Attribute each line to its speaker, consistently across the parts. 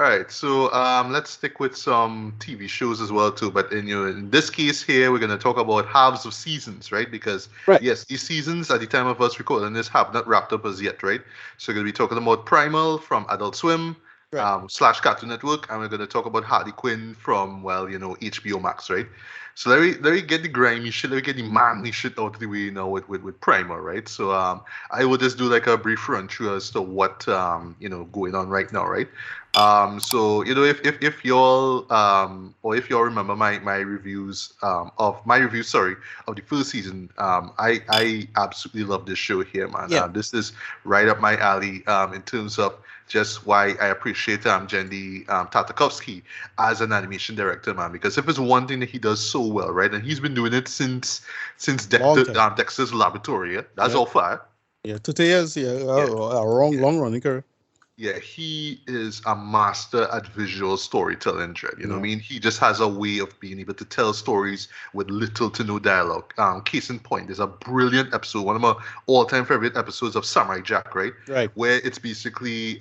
Speaker 1: All right, so let's stick with some TV shows as well too. But in this case here, we're gonna talk about halves of seasons, right? Because
Speaker 2: Right.
Speaker 1: yes, these seasons at the time of us recording this have not wrapped up as yet, right? So we're gonna be talking about Primal from Adult Swim,
Speaker 2: Right.
Speaker 1: slash Cartoon Network, and we're gonna talk about Harley Quinn from HBO Max, right? So let me get the grimy shit, let me get the manly shit out of the way now with Primal, right? So I will just do like a brief run through as to what going on right now, right? So if y'all or if y'all remember my reviews of the first season, I absolutely love this show here, man.
Speaker 2: Yeah.
Speaker 1: This is right up my alley in terms of just why I appreciate Jendy Tartakovsky as an animation director, man. Because if it's one thing that he does so well, right, and he's been doing it since
Speaker 2: Long time.
Speaker 1: Dexter's Laboratory, yeah? That's
Speaker 2: Yeah.
Speaker 1: all far.
Speaker 2: Yeah. 2 years. Yeah.
Speaker 1: Yeah.
Speaker 2: A long running career.
Speaker 1: Yeah, he is a master at visual storytelling, Dred. You know what I
Speaker 2: Yeah.
Speaker 1: mean? He just has a way of being able to tell stories with little to no dialogue. Case in point, there's a brilliant episode, one of my all-time favorite episodes of Samurai Jack, right?
Speaker 2: Right.
Speaker 1: Where it's basically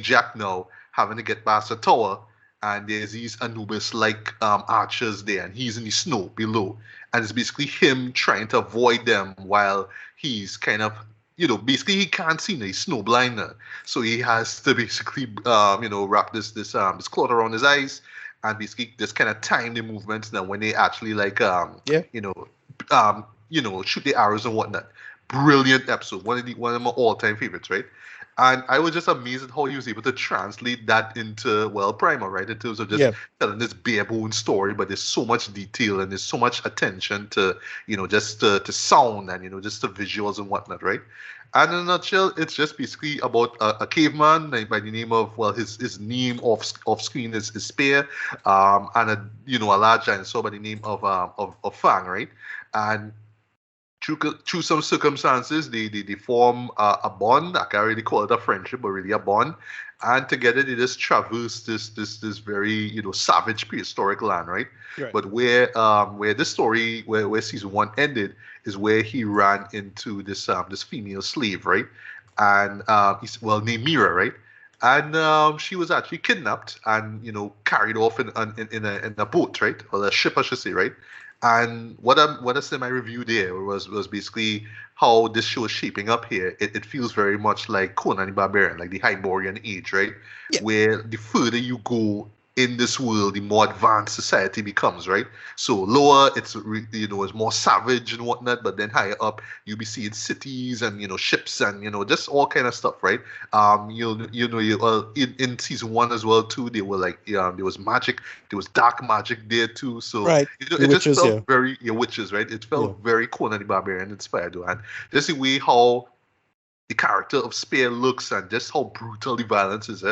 Speaker 1: Jack now having to get past a tower, and there's these Anubis-like archers there, and he's in the snow below, and it's basically him trying to avoid them while he's kind of basically he can't see now. He's snowblind now. So he has to basically, wrap this cloth around his eyes, and basically just kind of time the movements. Now when they actually
Speaker 2: Yeah.
Speaker 1: shoot the arrows and whatnot. Brilliant episode. One of my all-time favorites, right? And I was just amazed at how he was able to translate that into Primal, right? In terms of just
Speaker 2: Yeah.
Speaker 1: telling this bare bone story, but there's so much detail and there's so much attention to just to sound and just the visuals and whatnot, right? And in a nutshell, it's just basically about a caveman by the name of his name off screen is Spear, and a large dinosaur by the name of Fang, right? And through some circumstances, they form a bond. I can't really call it a friendship, but really a bond. And together they just traverse this very savage prehistoric land, right?
Speaker 2: Right.
Speaker 1: But where this story where season one ended is where he ran into this female slave, right? And he's named Mira, right? And she was actually kidnapped and carried off in a boat, right? Or a ship, I should say, right? And what I said in my review there was basically how this show is shaping up here. It feels very much like Conan the Barbarian, like the Hyborian Age, right?
Speaker 2: Yeah.
Speaker 1: Where the further you go in this world, the more advanced society becomes, right? So lower, it's it's more savage and whatnot, but then higher up, you'll be seeing cities and ships and just all kind of stuff, right? In season one as well too, they were like there was magic, there was dark magic there too. So
Speaker 2: Right.
Speaker 1: it
Speaker 2: The
Speaker 1: just
Speaker 2: witches,
Speaker 1: felt
Speaker 2: yeah.
Speaker 1: very witches, right? It felt
Speaker 2: Yeah.
Speaker 1: very Conan the Barbarian inspired, though, and just the way how the character of Spear looks and just how brutal the violence is.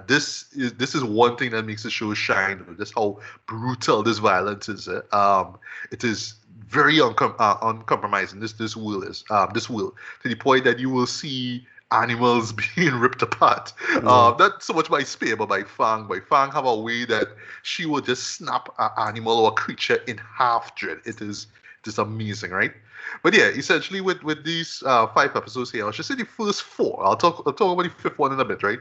Speaker 1: This is one thing that makes the show shine. Just how brutal this violence is. It is very uncompromising. This will is this will to the point that you will see animals being ripped apart.
Speaker 2: Yeah.
Speaker 1: Not so much by Spear, but by Fang. By Fang have a way that she will just snap an animal or a creature in half. Dread. It is just amazing, right? But yeah, essentially with these 5 episodes here, I should say the first 4. I'll talk about the 5th one in a bit, right?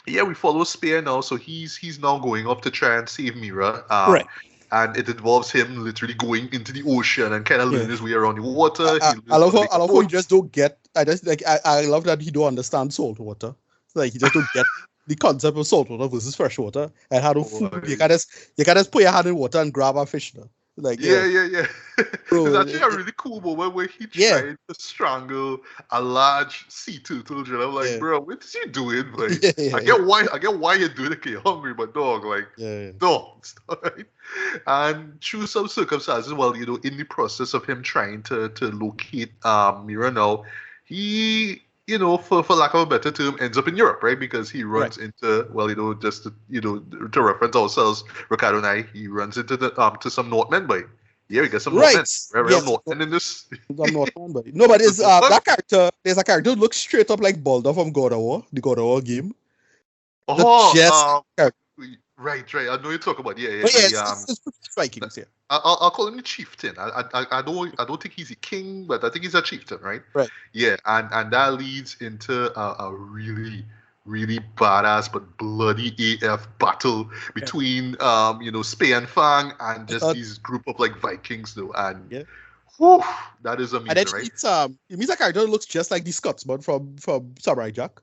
Speaker 1: Yeah, we follow Spear now, so he's now going off to try and save Mira.
Speaker 2: Right.
Speaker 1: And it involves him literally going into the ocean and kind of learning
Speaker 2: Yeah.
Speaker 1: his way around the water.
Speaker 2: I love how he just don't get. I love that he don't understand salt water. Like he just don't get the concept of salt water versus fresh water and how to food. You can just put your hand in water and grab a fish now. Like
Speaker 1: Yeah.
Speaker 2: Bro,
Speaker 1: It's actually a really cool moment where he tried to strangle a large sea turtle, and I'm like,
Speaker 2: Yeah.
Speaker 1: bro, what is he doing? Like,
Speaker 2: Yeah.
Speaker 1: I get why you're doing it, 'cause you're hungry, but dog, like,
Speaker 2: Yeah.
Speaker 1: dog, right? And through some circumstances, in the process of him trying to locate Mira now, he for lack of a better term, ends up in Europe, right? Because he runs into, just to reference ourselves, Ricardo and I, he runs into to some Northmen, but yeah, we get some
Speaker 2: Right.
Speaker 1: Northmen, real Northmen in this.
Speaker 2: I'm not one, but no, but it's that character. There's a character who looks straight up like Baldur from God of War, the God of War game.
Speaker 1: Right. I know you talk about
Speaker 2: But yeah, it's pretty striking. Yeah.
Speaker 1: I'll call him the chieftain. I don't think he's a king, but I think he's a chieftain, right?
Speaker 2: Right.
Speaker 1: Yeah, and that leads into a really, really badass but bloody AF battle
Speaker 2: Yeah.
Speaker 1: between Spey and Fang and
Speaker 2: I
Speaker 1: just
Speaker 2: thought,
Speaker 1: these group of like Vikings though, and
Speaker 2: yeah.
Speaker 1: whew, that is
Speaker 2: And then
Speaker 1: amazing, right?
Speaker 2: he meets a character who looks just like the Scotsman from Samurai Jack.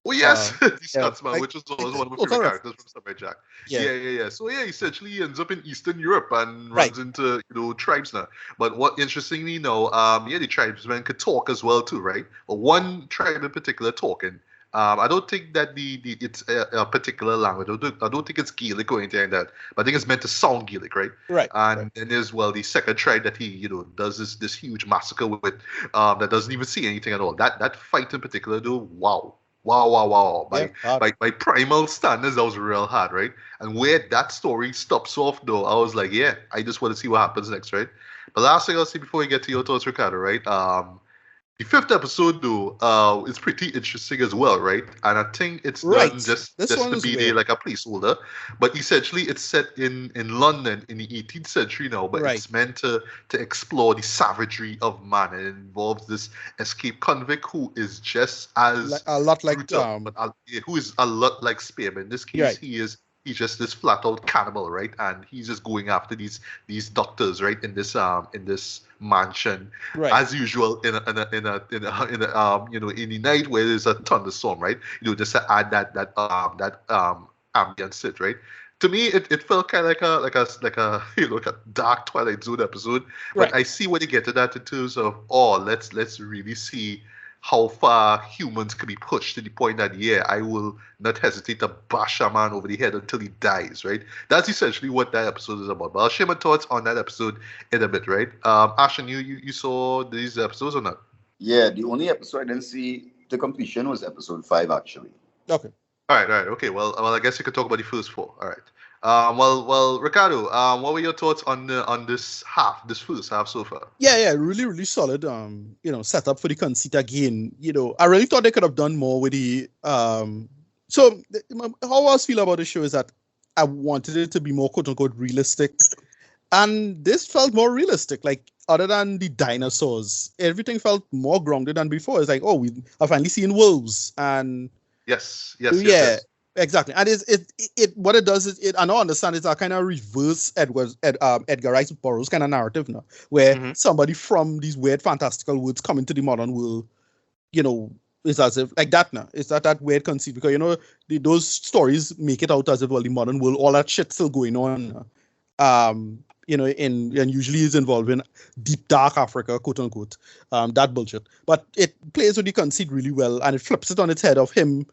Speaker 1: Oh yes, the
Speaker 2: Yeah,
Speaker 1: Scotsman,
Speaker 2: like
Speaker 1: which was always one of my
Speaker 2: total
Speaker 1: favorite
Speaker 2: ref.
Speaker 1: characters from Samurai Jack.
Speaker 2: Yeah,
Speaker 1: Yeah. So yeah, essentially he ends up in Eastern Europe and
Speaker 2: right.
Speaker 1: runs into tribes now. But what interestingly, the tribesmen could talk as well too, right? But one tribe in particular talking. I don't think that the it's a particular language. I don't think it's Gaelic or anything like that. But I think it's meant to sound Gaelic, right?
Speaker 2: Right.
Speaker 1: And then there's the second tribe that he does this huge massacre with, that doesn't even see anything at all. That fight in particular, though, wow. Wow, wow, wow.
Speaker 2: Yeah,
Speaker 1: By,
Speaker 2: hard.
Speaker 1: by Primal standards, that was real hard, right? And where that story stops off, though, I was like, yeah, I just want to see what happens next, right? But last thing I'll say before we get to your thoughts, Ricardo, right? The fifth episode, though, is pretty interesting as well, right? And I think it's done
Speaker 2: Right.
Speaker 1: just
Speaker 2: This
Speaker 1: just
Speaker 2: one
Speaker 1: to
Speaker 2: is
Speaker 1: be there
Speaker 2: weird.
Speaker 1: like a placeholder. But essentially, it's set in London in the 18th century now. But
Speaker 2: Right.
Speaker 1: it's meant to explore the savagery of man. And it involves this escaped convict who is just
Speaker 2: Like
Speaker 1: as
Speaker 2: a lot like
Speaker 1: brutal, but who is a lot like Spearman. In this case,
Speaker 2: right.
Speaker 1: he's just this flat out cannibal, right? And he's just going after these doctors, right? In this mansion,
Speaker 2: Right.
Speaker 1: as usual in the night where there's a thunderstorm, right? Just to add that ambience to it, right? To me, it felt kind of like a like a dark Twilight Zone episode. But
Speaker 2: Right.
Speaker 1: I see where they get to that in terms of, oh, let's really see how far humans could be pushed to the point that, yeah, I will not hesitate to bash a man over the head until he dies, right? That's essentially what that episode is about. But I'll share my thoughts on that episode in a bit, right? Ashton, you saw these episodes or not?
Speaker 3: Yeah, the only episode I didn't see the completion was episode 5, actually.
Speaker 2: Okay.
Speaker 1: All right, okay. Well, I guess you could talk about the first four. All right. Ricardo, what were your thoughts on this first half so far?
Speaker 2: Yeah, really, really solid. Set up for the conceit again. I really thought they could have done more with the So how I was feel about the show is that I wanted it to be more quote unquote realistic, and this felt more realistic. Like other than the dinosaurs, everything felt more grounded than before. It's like, oh, we are finally seeing wolves, and
Speaker 1: Yes.
Speaker 2: yeah, exactly. And it what it does is I don't understand it's a kind of reverse Edgar Rice Burroughs kind of narrative now, where
Speaker 1: Mm-hmm.
Speaker 2: somebody from these weird fantastical worlds come into the modern world, it's as if like that now. It's that weird conceit because those stories make it out as if the modern world, all that shit still going on. And usually is involving deep dark Africa, quote unquote, that bullshit. But it plays with the conceit really well, and it flips it on its head of him,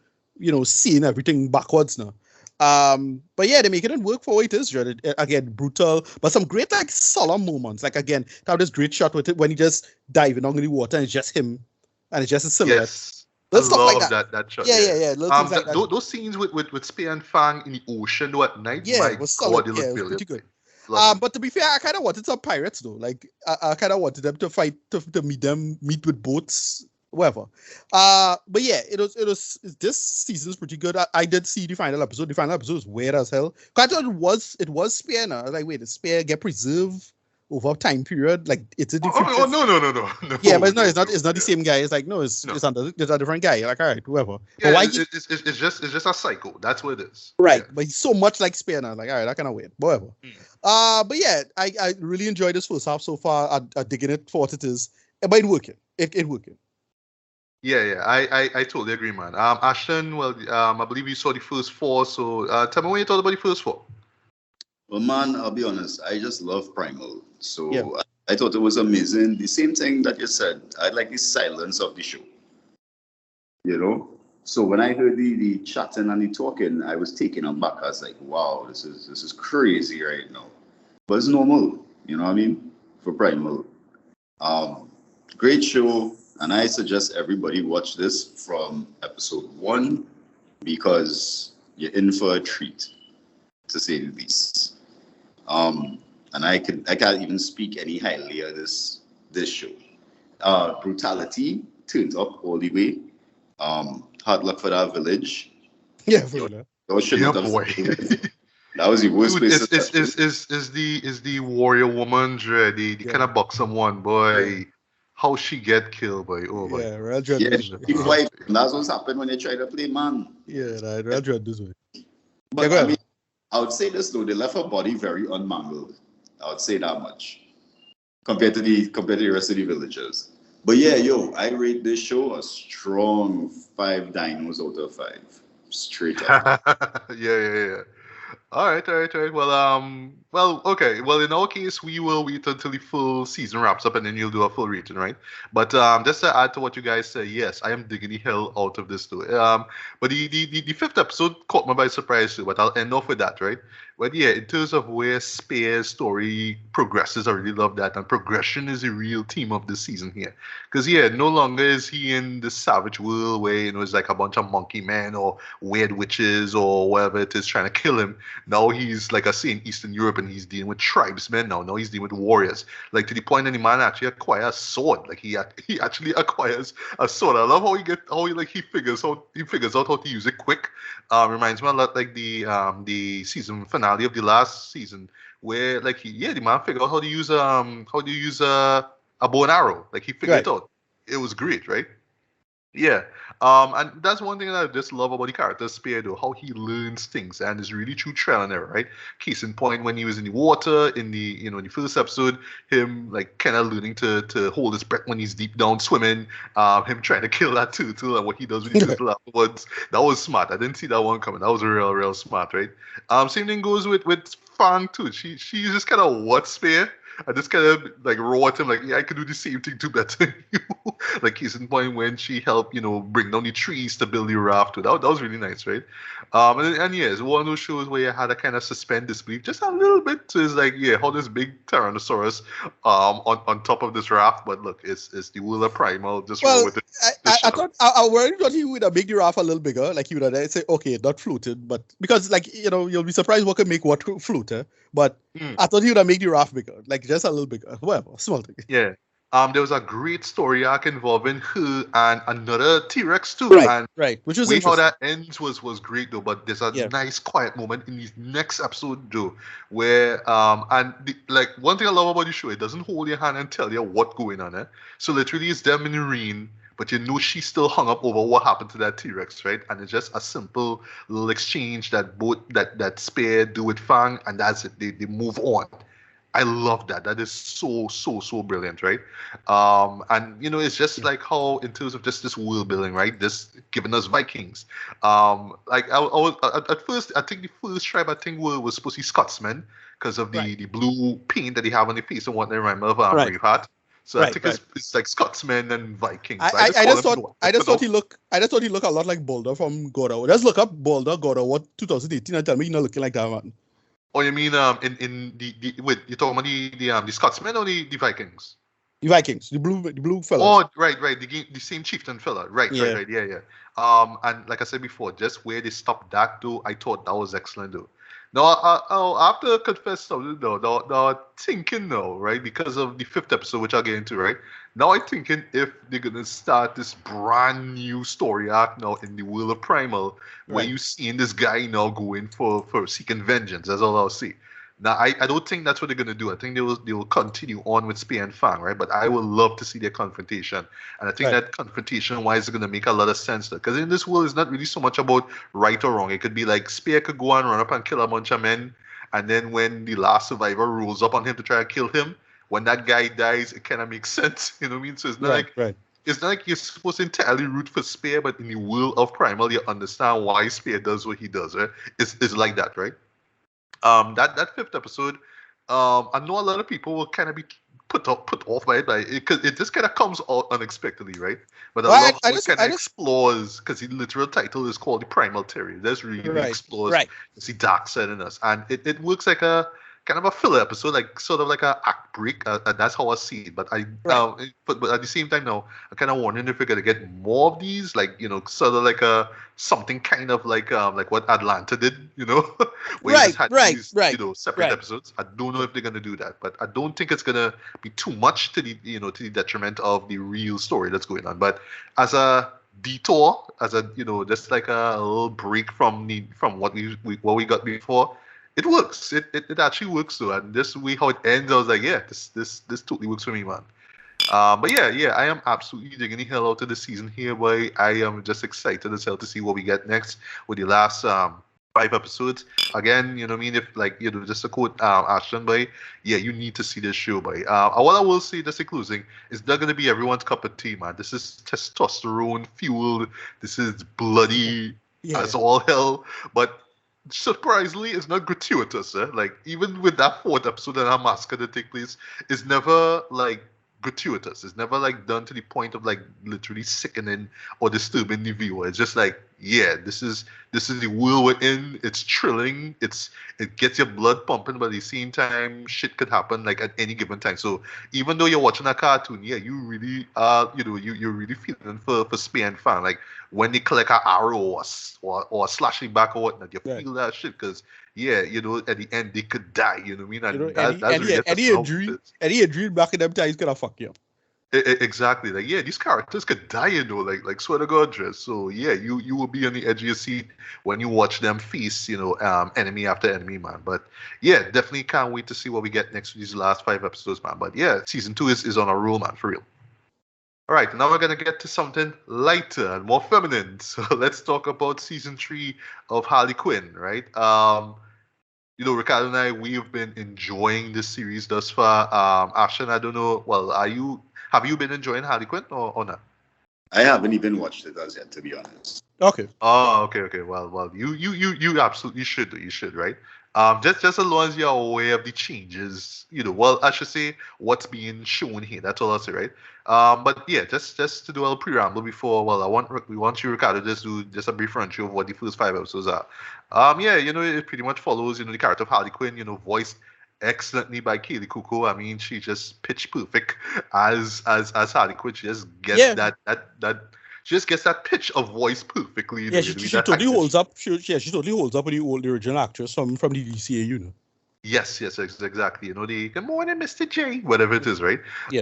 Speaker 2: seeing everything backwards now. But yeah, they make it work for what it is. Dread. Again, brutal, but some great like solemn moments. Like again, have this great shot with it when he just diving under the water and it's just him, and it's just a silhouette.
Speaker 1: Yes. I
Speaker 2: Little stuff like
Speaker 1: love
Speaker 2: that.
Speaker 1: that shot.
Speaker 2: Yeah. Little things like that.
Speaker 1: Those scenes with Spear and Fang in the ocean though at night,
Speaker 2: Yeah,
Speaker 1: my
Speaker 2: it was
Speaker 1: God,
Speaker 2: solid.
Speaker 1: they
Speaker 2: Yeah,
Speaker 1: look
Speaker 2: it was
Speaker 1: brilliant.
Speaker 2: pretty good.
Speaker 1: Lovely.
Speaker 2: But to be fair, I kind of wanted some pirates though. Like I kind of wanted them to fight to meet with boats, whatever. But yeah, it was this season's pretty good. I did see the final episode. The final episode was weird as hell. Cause I thought it was Spear now. I was like, wait, the Spear get preserved over time period? Like it's a different.
Speaker 1: No.
Speaker 2: Yeah, but no, it's not the same guy. It's like it's
Speaker 1: No.
Speaker 2: It's a different guy. Like all right, whoever.
Speaker 1: Yeah,
Speaker 2: But why?
Speaker 1: it's just a cycle. That's what it is.
Speaker 2: Right,
Speaker 1: Yeah.
Speaker 2: but he's so much like Spear now. Like, all right, that kind of weird. But whatever. But yeah, I really enjoyed this first half so far. I digging it for what it is. But it working. It working.
Speaker 1: Yeah. I totally agree, man. Ashton, well, I believe you saw the first four. So tell me what you thought about the first four.
Speaker 3: Well, man, I'll be honest. I just love Primal. So
Speaker 2: Yeah.
Speaker 3: I thought it was amazing. The same thing that you said. I like the silence of the show. So when I heard the chatting and the talking, I was taken aback. I was like, wow, this is crazy right now. But it's normal, you know what I mean? For Primal. Great show, and I suggest everybody watch this from episode 1 because you're in for a treat, to say the least. And I can't even speak any highly of this show. Brutality turns up all the way. Hard luck for that village.
Speaker 2: Yeah, for real.
Speaker 1: Yeah, boy.
Speaker 3: That was the worst
Speaker 1: Dude,
Speaker 3: place.
Speaker 1: is the warrior woman, the kind of buxom one, boy. how she get killed, boy. Oh boy.
Speaker 2: Yeah, Real
Speaker 3: Yeah,
Speaker 2: Dread this way.
Speaker 3: big wipe. That's what's happened when they try to play man.
Speaker 2: Yeah, right, Real Dread this way.
Speaker 3: But
Speaker 2: go
Speaker 3: I
Speaker 2: ahead.
Speaker 3: mean, I would say this though, they left her body very unmangled. I would say that much. Compared to the rest of the villagers. But yeah, yo, I rate this show a strong 5 dinos out of 5. Straight up.
Speaker 1: Yeah. All right. Okay. Well, in our case, we will wait until the full season wraps up, and then you'll do a full rating, right? But just to add to what you guys say, yes, I am digging the hell out of this too. But the fifth episode caught me by surprise too. But I'll end off with that, right? But yeah, in terms of where Spear's story progresses, I really love that, and progression is a real theme of this season here. Because yeah, no longer is he in the savage world where it's like a bunch of monkey men or weird witches or whatever it is trying to kill him. Now he's, like I say, in Eastern Europe, and he's dealing with tribesmen now. Now he's dealing with warriors. Like, to the point that the man actually acquires a sword. Like, he actually acquires a sword. I love how he figures out how to use it quick. Reminds me a lot like the season finale of the last season, where the man figured out how to use a bow and arrow. Like, he figured it out. It was great, right? Yeah. And that's one thing that I just love about the character Spear, though, how he learns things, and it's really true trial and error, right? Case in point, when he was in the water in the in the first episode, him like kind of learning to hold his breath when he's deep down swimming, him trying to kill that turtle and what he does with the turtle afterwards. That was smart. I didn't see that one coming. That was real smart, right? Same thing goes with Fang too. She just kind of what Spear. I just kind of like roar at him like, yeah, I could do the same thing too better than you. Like, case in point, when she helped, bring down the trees to build the raft too. That was really nice, right? And yeah, it's one of those shows where you had to kind of suspend disbelief just a little bit. So it's like, yeah, how this big Tyrannosaurus on top of this raft, but look, it's the world of Primal. Just roll with it.
Speaker 2: I worried that he would have made the raft a little bigger. Like, he would have say, okay, not floated, but because you'll be surprised what can make what float. But I thought he would have made the raft bigger, like just a little bigger. Whatever, small thing.
Speaker 1: Yeah. There was a great story arc involving her and another T-Rex too.
Speaker 2: Right. Which was
Speaker 1: way
Speaker 2: interesting.
Speaker 1: how that ends was great though. But there's a nice quiet moment in the next episode though, where one thing I love about the show, it doesn't hold your hand and tell you what's going on. So literally, it's them in the rain, but she's still hung up over what happened to that T-Rex, right? And it's just a simple little exchange that both that Spear do with Fang, and that's it. They move on. I love that. That is so brilliant, right? And it's just like how, in terms of just this world building, right? This giving us Vikings. Like I was at first, I think the first tribe was supposed to be Scotsmen because of the blue paint that they have on their face and what they remember of Braveheart. So I think it's like Scotsmen and Vikings.
Speaker 2: I just thought he looked a lot like Boulder from God of War. Just look up Boulder, God of War 2018 and tell me you're not looking like that, man.
Speaker 1: Oh, you mean in wait, you're talking about the Scotsmen or the Vikings?
Speaker 2: The Vikings, the blue fella.
Speaker 1: Oh, right, the same chieftain fella. Right, yeah. And like I said before, just where they stopped that though, I thought that was excellent though. Now, I have to confess something though. Now, thinking now, right, because of the fifth episode, which I'll get into, right? Now I'm thinking if they're gonna start this brand new story arc now in the world of Primal, where you seeing this guy now going for seeking vengeance. That's all I'll see. Now I don't think that's what they're gonna do. I think they will continue on with Spear and Fang, right? But I would love to see their confrontation, and I think that confrontation wise is gonna make a lot of sense. Because in this world, it's not really so much about right or wrong. It could be like Spear could go and run up and kill a bunch of men, and then when the last survivor rolls up on him to try to kill him. When that guy dies, it kind of makes sense. You know what I mean? So it's not it's not like you're supposed to entirely root for Spear, but in the world of Primal, you understand why Spear does what he does, right? It's like that, right? That fifth episode, I know a lot of people will kind of be put off by it, because it just kind of comes out unexpectedly, right? But I love how it kind of explores, because the literal title is called The Primal Theory. This really explores the dark side in us, and it works like a kind of a filler episode, like sort of like a act break, and that's how I see it. But but at the same time, now I'm kind of wondering if we're gonna get more of these, like sort of like a something kind of like what Atlanta did, where you just had these, separate episodes. I don't know if they're gonna do that, but I don't think it's gonna be too much to the to the detriment of the real story that's going on. But as a detour, as a just like a little break from what we got before. It works. It actually works though, and this way how it ends, I was like, yeah, this totally works for me, man. But yeah, I am absolutely digging the hell out of the season here, boy. I am just excited as hell to see what we get next with the last 5 episodes. Again, you know what I mean? If like just to quote Ashton, boy, yeah, you need to see this show, boy. What I will say, just in closing, is not gonna be everyone's cup of tea, man. This is testosterone fueled. This is bloody as all hell, but surprisingly, it's not gratuitous. Like even with that fourth episode and our massacre that take place, it's never like gratuitous. It's never like done to the point of like literally sickening or disturbing the viewer. It's just like, yeah, this is the world we're in. It's thrilling. It gets your blood pumping, but at the same time, shit could happen like at any given time. So even though you're watching a cartoon, yeah, you really you're really feeling for Spear and Fan. Like when they collect an arrow or slashing back or whatnot, you feel that shit because yeah, at the end they could die. You know what I mean? And that's really
Speaker 2: any injury back in them times gonna fuck you up.
Speaker 1: Exactly. Like, yeah, these characters could die, like swear to God, Dress. So yeah, you will be on the edge of your seat when you watch them feast, enemy after enemy, man. But yeah, definitely can't wait to see what we get next with these last 5 episodes, man. But yeah, season 2 is on a roll, man, for real. All right, now we're gonna get to something lighter and more feminine. So let's talk about season 3 of Harley Quinn, right? Ricardo and I, we've been enjoying this series thus far. Ashton, I don't know. Well, have you been enjoying Harley Quinn or not?
Speaker 3: I haven't even watched it as yet, to be honest.
Speaker 2: Okay.
Speaker 1: Oh, okay. Well, you absolutely should. You should, right? Just as long as you're aware of the changes, I should say what's being shown here. That's all I'll say, right? But yeah, just to do a little preamble before. Well, we want you, Ricardo, just do just a brief run through of what the first 5 episodes are. Yeah, it pretty much follows, the character of Harley Quinn, voiced excellently by Kaylee Cuoco. I mean, she just pitch perfect as Harley Quinn. She just gets that. She just gets that pitch of voice perfectly.
Speaker 2: Yeah, she totally holds up. She totally holds up with the original actress from the DCAU.
Speaker 1: Yes, exactly. The good morning, Mr. J, whatever it is, right?
Speaker 2: Yeah.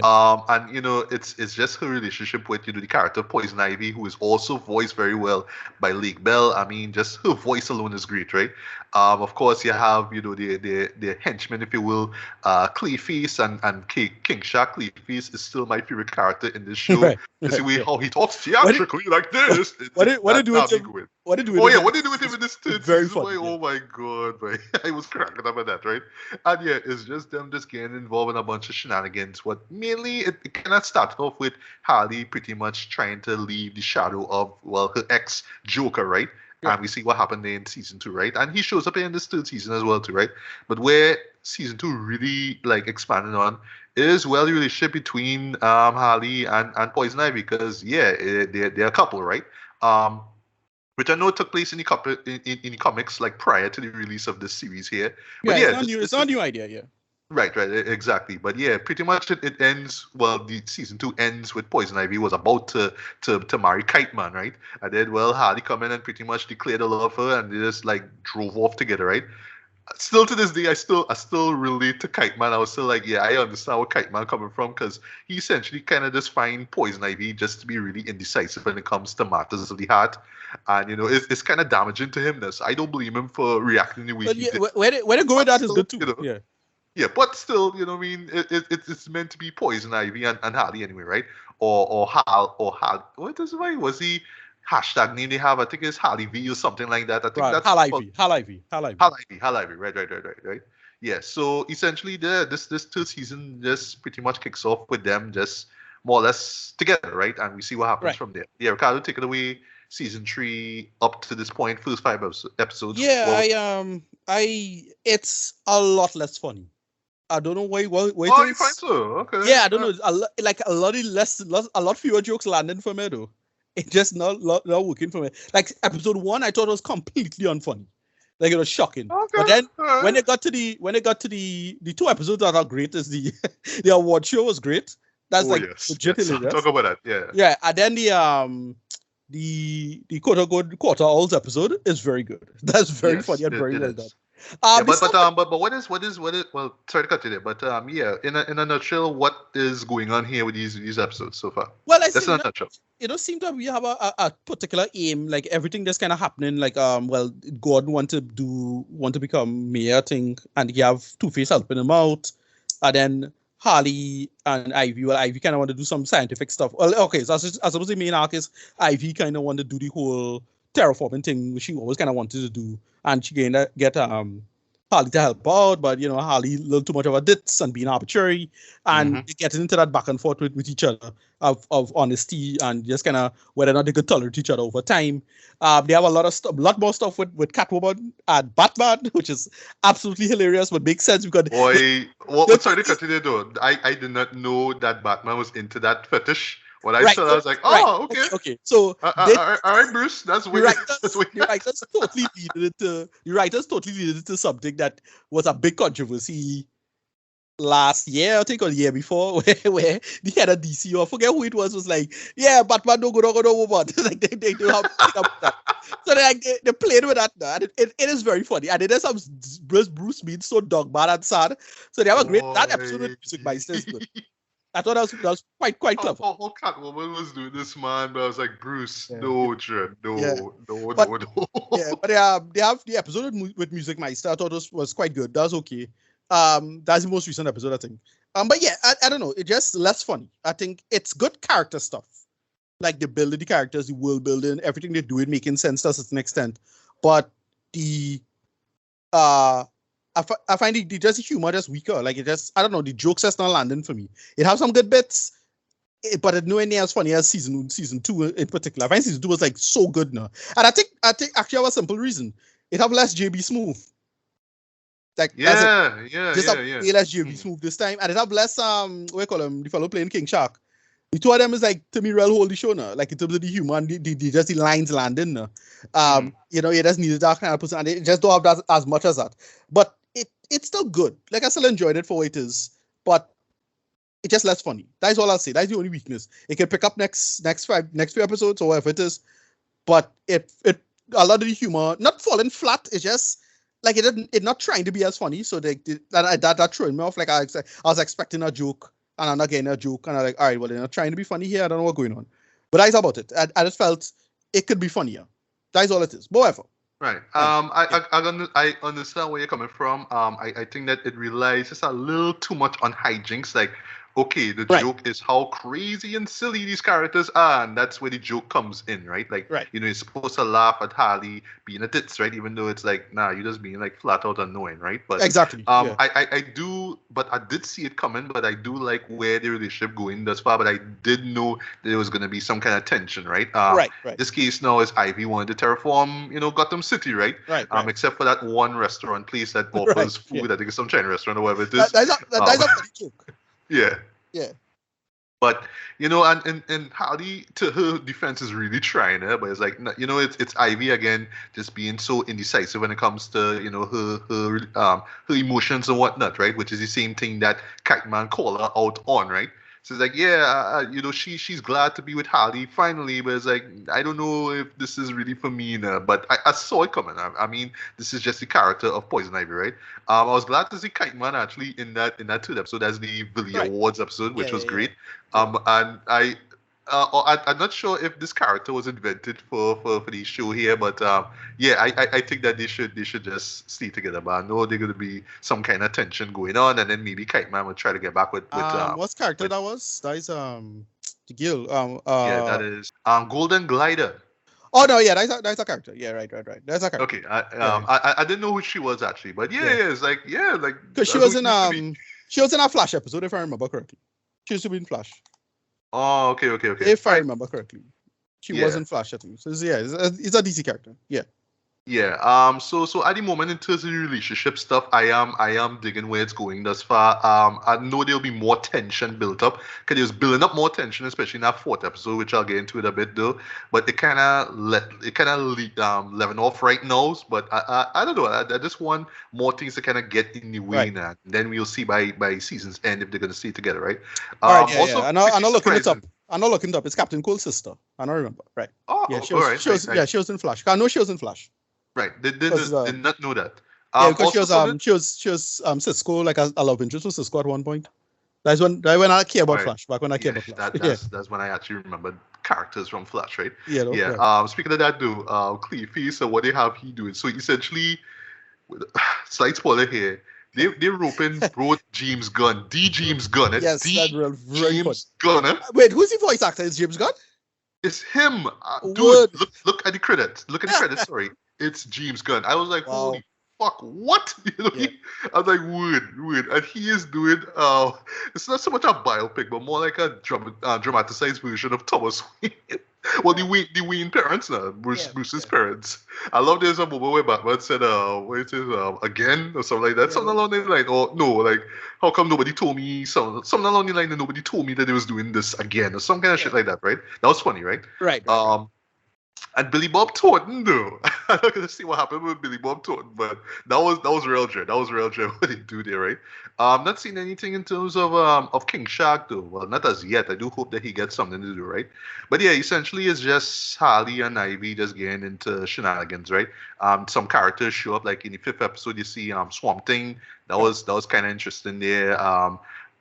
Speaker 1: And it's just her relationship with the character of Poison Ivy, who is also voiced very well by Lake Bell. I mean, just her voice alone is great, right? Of course, you have the henchman, if you will, Clayface and King Shark. Clayface is still my favorite character in this show.
Speaker 2: Right.
Speaker 1: You see how he talks theatrically like this.
Speaker 2: What did you do with him? What did you do with him
Speaker 1: in this third
Speaker 2: very
Speaker 1: season?
Speaker 2: funny.
Speaker 1: Oh my god, man. I was cracking up at that, right? And yeah, it's just them just getting involved in a bunch of shenanigans. What mainly it kind of started off with Harley pretty much trying to leave the shadow of her ex Joker, right? Yeah. And we see what happened there in season 2, right? And he shows up in this third season as well too, right? But where season 2 really like expanded on is the relationship between Harley and Poison Ivy, because yeah, they're a couple, right? Which I know took place in the comics like prior to the release of this series here. But yeah,
Speaker 2: it's not a new idea, yeah.
Speaker 1: Right, exactly. But yeah, pretty much it ends. Well, the season 2 ends with Poison Ivy was about to marry Kite Man, right? And then Harley come in and pretty much declared a love for her, and they just like drove off together, right? Still to this day, I still relate to Kite Man. I was still like, yeah, I understand where Kite Man coming from, because he essentially kind of just find Poison Ivy just to be really indecisive when it comes to matters of the heart, and it's kind of damaging to him. This I don't blame him for reacting the way he did.
Speaker 2: Where they go with that is good too. Yeah.
Speaker 1: Yeah, but still, what I mean, it's meant to be Poison Ivy and Harley anyway, right? Or Hal. What is it? Was he hashtag name they have? I think it's Harley V or something like that. I think that's
Speaker 2: Hal Ivy.
Speaker 1: Right. Yeah. So essentially, this third season just pretty much kicks off with them just more or less together, right? And we see what happens from there. Yeah, Ricardo, take it away. Season 3 up to this point, first 5 episodes.
Speaker 2: Yeah, it's a lot less funny. I don't know why.
Speaker 1: Oh, you find so? Okay.
Speaker 2: Yeah, I don't know. A lot fewer jokes landing for me though. It's just not working for me. Like episode 1, I thought it was completely unfunny. Like it was shocking. Okay. But then when it got to the 2 episodes that are great, is the the award show was great. That's legit hilarious.
Speaker 1: Talk about that. Yeah.
Speaker 2: Yeah, and then the quarter owls episode is very good. That's very funny and very well done.
Speaker 1: But what is well, sorry to cut you there, but yeah, in a nutshell, what is going on here with these episodes so far?
Speaker 2: Well,
Speaker 1: that's in a nutshell.
Speaker 2: It does seem that we have a particular aim, like everything that's kind of happening, like Gordon want to become mayor, I think, and he have Two-Face helping him out, and then Harley and Ivy. Well, Ivy kind of want to do some scientific stuff. Well, okay, so as opposed to the main arc is Ivy kind of want to do the whole terraforming thing, which she always kind of wanted to do, and she get Harley to help out, but Harley a little too much of a ditz and being arbitrary, and they getting into that back and forth with each other of honesty and just kind of whether or not they could tolerate each other over time. They have a lot more stuff with Catwoman and Batman, which is absolutely hilarious, but makes sense because
Speaker 1: sorry to continue though. I did not know that Batman was into that fetish. When I saw that, I was like, oh, okay.
Speaker 2: Okay. So
Speaker 1: all right, Bruce, that's weird.
Speaker 2: The writers totally leaded into something that was a big controversy last year, I think, or the year before, where the head of DC, or I forget who it was like, yeah, Batman don't go no woman. Like they do have that. So they played with that now, and it is very funny. And it is some Bruce being so dogman and sad. So they have a great that episode with Music Meister is good. I thought that was quite clever.
Speaker 1: How Catwoman was doing this, man, but I was like, Bruce, no.
Speaker 2: Yeah, but they have the episode with Music Meister. I thought was quite good. That was okay. That's the most recent episode, I think. But yeah, I don't know. It's just less funny. I think it's good character stuff, like the building the characters, the world building, everything they do, it making sense to a certain extent. But the I find the humor just weaker. Like I don't know, the jokes just not landing for me. It has some good bits, but it's nowhere near as funny as season 2 in particular. I find season 2 was like so good now, and I think actually I have a simple reason. It have less JB Smooth. Like
Speaker 1: less
Speaker 2: JB Smooth this time, and it have less what you call him, the fellow playing King Shark. The two of them is like to me real hold the show now. Like in terms of the humor and just the lines landing now. You just need that kind of person, and they just don't have that as much as that. But it's still good. Like I still enjoyed it for what it is, but it's just less funny. That's all I'll say. That's the only weakness. It can pick up next few episodes or whatever it is, but it a lot of the humor not falling flat. It's just like it not trying to be as funny. So that threw me off. Like I was expecting a joke and I'm not getting a joke, and I'm like, all right, well they're not trying to be funny here. I don't know what's going on, but that's about it. I just felt it could be funnier. That's all it is. But whatever.
Speaker 1: Right. I understand where you're coming from. I think that it relies just a little too much on hijinks. Like, okay, the joke is how crazy and silly these characters are, and that's where the joke comes in, right? Like, you're supposed to laugh at Harley being a ditz, right? Even though it's like, nah, you're just being like flat out annoying, right? But
Speaker 2: exactly.
Speaker 1: I do, but I did see it coming. But I do like where the relationship going thus far. But I did know there was going to be some kind of tension, right?
Speaker 2: Right.
Speaker 1: This case now is Ivy wanted to terraform, Gotham City, right?
Speaker 2: Right.
Speaker 1: Except for that one restaurant place that offers food. I think it's some Chinese restaurant or whatever it is.
Speaker 2: That's a funny joke.
Speaker 1: Yeah.
Speaker 2: Yeah.
Speaker 1: But and Harley, to her defense, is really trying her, but it's like it's Ivy again, just being so indecisive when it comes to her emotions and whatnot, right? Which is the same thing that Catman called her out on, right? So it's like, she's glad to be with Harley finally, but it's like, I don't know if this is really for me now. But I saw it coming. I mean, this is just the character of Poison Ivy, right? I was glad to see Kite Man actually in that third episode. That's the Billy Awards episode, which was great. And I'm not sure if this character was invented for the show here, but I think that they should just stay together. But I know there's going to be some kind of tension going on, and then maybe Kite Man will try to get back with
Speaker 2: what's character that was? That is the girl.
Speaker 1: That is Golden Glider.
Speaker 2: Oh no, yeah, that's a character. Yeah, right. That's a character.
Speaker 1: Okay, I didn't know who she was actually, but it's like
Speaker 2: because she was in a Flash episode, if I remember correctly. She used to be in Flash.
Speaker 1: Oh, okay.
Speaker 2: If I remember correctly, she was in Flash, I think. So it's a DC character. Yeah.
Speaker 1: Yeah. So at the moment in terms of the relationship stuff, I am digging where it's going thus far. I know there'll be more tension built up because it was building up more tension, especially in that fourth episode, which I'll get into it a bit though. But it kind of level off right now. But I don't know. I just want more things to kind of get in the way now. And then we'll see by season's end if they're going to stay together, right?
Speaker 2: Also, I'm not looking it up. I'm not looking it up. It's Captain Cold sister. I don't remember. Right.
Speaker 1: Oh,
Speaker 2: yeah. She was in Flash. I know she was in Flash.
Speaker 1: Right, did not know that.
Speaker 2: Because she was Cisco, like a love interest with Cisco at one point. That's when I care about Flash. Back when I care about Flash.
Speaker 1: That's when I actually remembered characters from Flash, right?
Speaker 2: Yeah.
Speaker 1: Right. Speaking of that, though, Clearface, so what he doing? So essentially, slight spoiler here. They roping both James Gunn, D James Gunn. It's
Speaker 2: Yes,
Speaker 1: D
Speaker 2: that's real, very
Speaker 1: James Gunn.
Speaker 2: Wait, who's the voice actor? Is James Gunn?
Speaker 1: It's him,
Speaker 2: Word.
Speaker 1: dude. Look at the credits. Look at the credits. Sorry, it's James Gunn. I was like,
Speaker 2: Wow.
Speaker 1: holy fuck, what? You know,
Speaker 2: Yeah.
Speaker 1: I was like, weird, and he is doing. It's not so much a biopic, but more like a dramatized version of Thomas Wayne. Well, the Wayne parents now, Bruce's parents. I love there's a moment where Batman said, what it is, again or something like that, something along the line, or no, like, how come nobody told me something along the line that nobody told me that they was doing this again, or some kind of shit like that, right? That was funny, right?
Speaker 2: Right.
Speaker 1: And Billy Bob Thornton, though. I'm not gonna see what happened with Billy Bob Thornton, but that was real dread. That was real dread what they do there, right? Not seen anything in terms of King Shark though. Well, not as yet. I do hope that he gets something to do, right? But yeah, essentially it's just Harley and Ivy just getting into shenanigans, right? Some characters show up, like in the 5th episode you see Swamp Thing. That was kind of interesting there.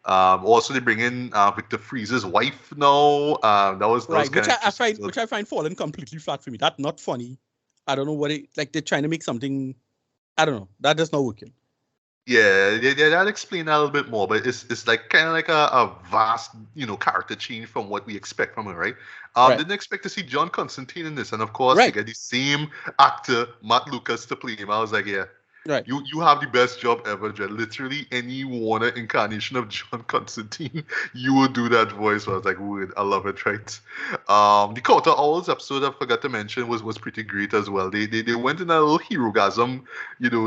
Speaker 1: Also, they bring in Victor Freeze's wife now. That was
Speaker 2: Right,
Speaker 1: kind of
Speaker 2: which I find falling completely flat for me. That's not funny. I don't know what it like. They're trying to make something. I don't know. That is not working.
Speaker 1: Yeah, I'll explain that a little bit more, but it's like kind of like a vast, character change from what we expect from her, right?
Speaker 2: Right.
Speaker 1: Didn't expect to see John Constantine in this, and of course,
Speaker 2: Right.
Speaker 1: they get the same actor, Matt Lucas, to play him. I was like, yeah.
Speaker 2: Right.
Speaker 1: You have the best job ever, Jen. Literally any Warner incarnation of John Constantine, you will do that voice. So I was like, weird. I love it, right? The Counter Owls episode I forgot to mention was pretty great as well. They went in a little hero-gasm,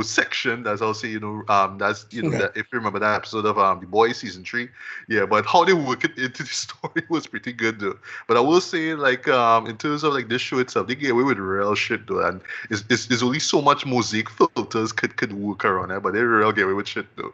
Speaker 1: section, as I'll say, that's that, if you remember that episode of The Boys season 3. Yeah, but how they work it into the story was pretty good though. But I will say, like, in terms of like this show itself, they get away with real shit though, and it's only so much mosaic filters could work around it, but they really get away with shit though.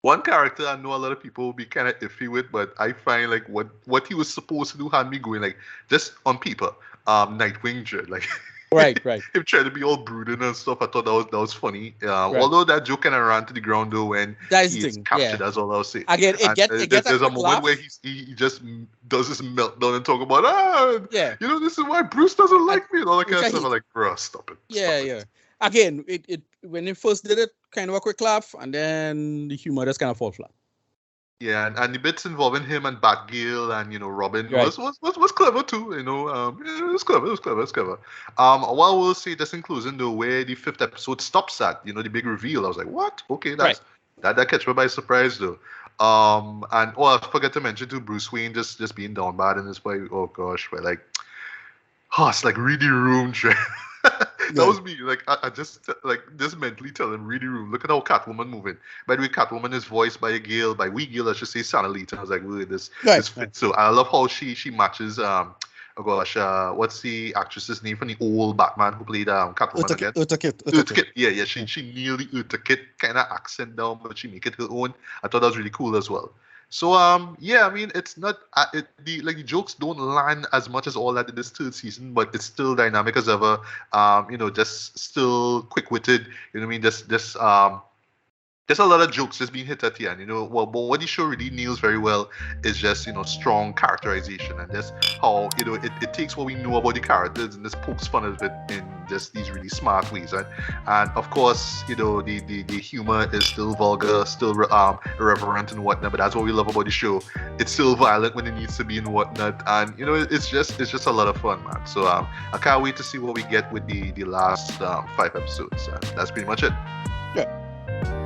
Speaker 1: One character I know a lot of people will be kind of iffy with, but I find like what he was supposed to do had me going like just on paper. Nightwing Dread, like
Speaker 2: Right.
Speaker 1: him trying to be all brooding and stuff. I thought that was funny. Although that joke kind of ran to the ground though when he is captured. That's all I'll say.
Speaker 2: Again,
Speaker 1: there's a moment where he just does this meltdown and talk about this is why Bruce doesn't like me and all that kind of stuff. I'm like, bro, stop it.
Speaker 2: Yeah. Again, it when it first did it, kind of a quick laugh, and then the humor just kind of fall flat.
Speaker 1: Yeah, and the bits involving him and Batgirl and Robin was clever too. It was clever. While we'll say this inclusion though, where the 5th episode stops at, the big reveal, I was like, what? Okay, that catch me by surprise though. And I forgot to mention too, Bruce Wayne just being down bad in this way. Oh gosh, but like, it's like read the room, Trey. That was me. Like I just mentally tell him, read the room. Look at how Catwoman moving. By the way, Catwoman is voiced by we Gale, I should say, Sana Lita. I was like, really, this fits. So I love how she matches. What's the actress's name from the old Batman who played Catwoman again?
Speaker 2: Uta Kitt.
Speaker 1: Yeah. She nearly Uta Kitt kind of accent down, but she make it her own. I thought that was really cool as well. So I mean, it's not the jokes don't land as much as all that in this 3rd season, but it's still dynamic as ever. Just still quick-witted. You know what I mean? There's a lot of jokes just being hit at the end. But what the show really nails very well is just strong characterization and just how it takes what we know about the characters and just pokes fun of it in just these really smart ways. And of course, the humor is still vulgar, still irreverent and whatnot. But that's what we love about the show. It's still violent when it needs to be and whatnot. And it's just a lot of fun, man. So I can't wait to see what we get with the last 5 episodes. And that's pretty much it.
Speaker 2: Yeah.